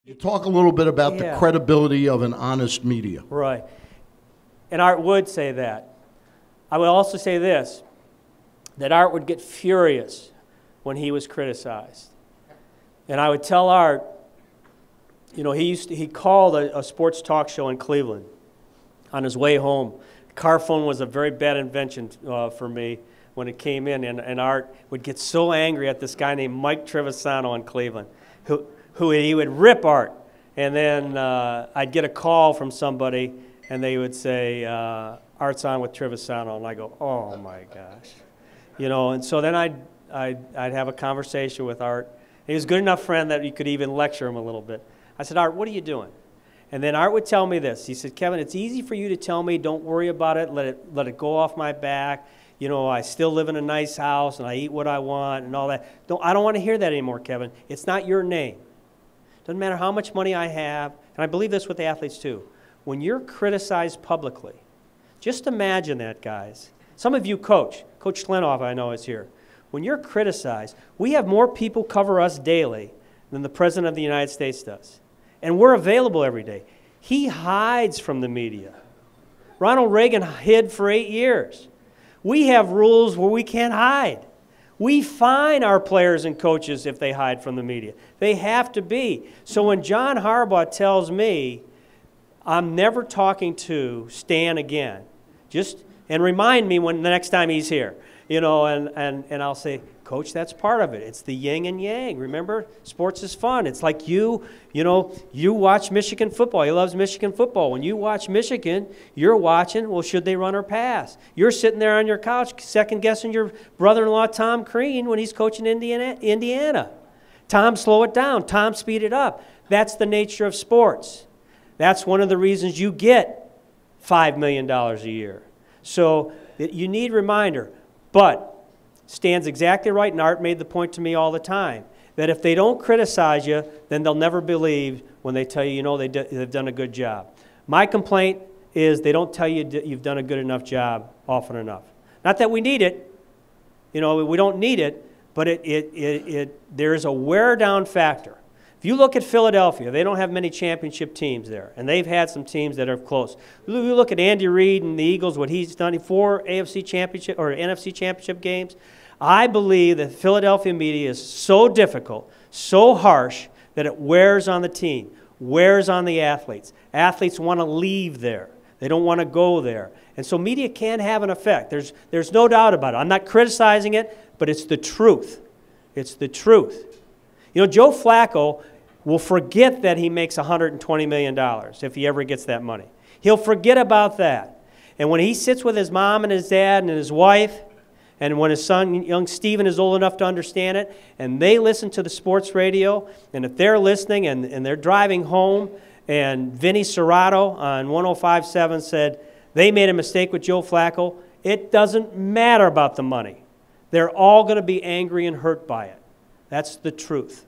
You talk a little bit about the credibility of an honest media. Right. And Art would say that. I would also say this, that Art would get furious when he was criticized. And I would tell Art, you know, he called a sports talk show in Cleveland on his way home. Car phone was a very bad invention for me when it came in, and Art would get so angry at this guy named Mike Trevisano in Cleveland, who he would rip Art. And then I'd get a call from somebody, and they would say, Art's on with Trevisano, and I go, oh my gosh. You know, and so then I'd have a conversation with Art. He was a good enough friend that you could even lecture him a little bit. I said, Art, what are you doing? And then Art would tell me this. He said, Kevin, it's easy for you to tell me, don't worry about it, let it go off my back. You know, I still live in a nice house, and I eat what I want and all that. I don't want to hear that anymore, Kevin. It's not your name. Doesn't matter how much money I have, and I believe this with the athletes too. When you're criticized publicly, just imagine that, guys. Some of you coach. Coach Slenoff, I know, is here. When you're criticized, we have more people cover us daily than the President of the United States does. And we're available every day. He hides from the media. Ronald Reagan hid for 8 years. We have rules where we can't hide. We fine our players and coaches if they hide from the media. They have to be. So when John Harbaugh tells me, I'm never talking to Stan again, and remind me when the next time he's here, you know, and I'll say, Coach, that's part of it. It's the yin and yang. Remember, sports is fun. It's like you know, you watch Michigan football. He loves Michigan football. When you watch Michigan, you're watching, well, should they run or pass? You're sitting there on your couch second-guessing your brother-in-law, Tom Crean, when he's coaching Indiana. Tom, slow it down. Tom, speed it up. That's the nature of sports. That's one of the reasons you get $5 million a year. So you need reminder. But Stan's exactly right, and Art made the point to me all the time, that if they don't criticize you, then they'll never believe when they tell you, you know, they've done a good job. My complaint is they don't tell you you've done a good enough job often enough. Not that we need it. You know, we don't need it, but there is a wear-down factor. If you look at Philadelphia, they don't have many championship teams there, and they've had some teams that are close. You look at Andy Reid and the Eagles, what he's done, 4 AFC championship or NFC championship games. I believe that Philadelphia media is so difficult, so harsh, that it wears on the team, wears on the athletes. Athletes want to leave there. They don't want to go there. And so media can have an effect. There's no doubt about it. I'm not criticizing it, but it's the truth. It's the truth. You know, Joe Flacco will forget that he makes $120 million if he ever gets that money. He'll forget about that. And when he sits with his mom and his dad and his wife, and when his son, young Steven, is old enough to understand it, and they listen to the sports radio, and if they're listening and they're driving home, and Vinny Serrato on 105.7 said they made a mistake with Joe Flacco, it doesn't matter about the money. They're all going to be angry and hurt by it. That's the truth.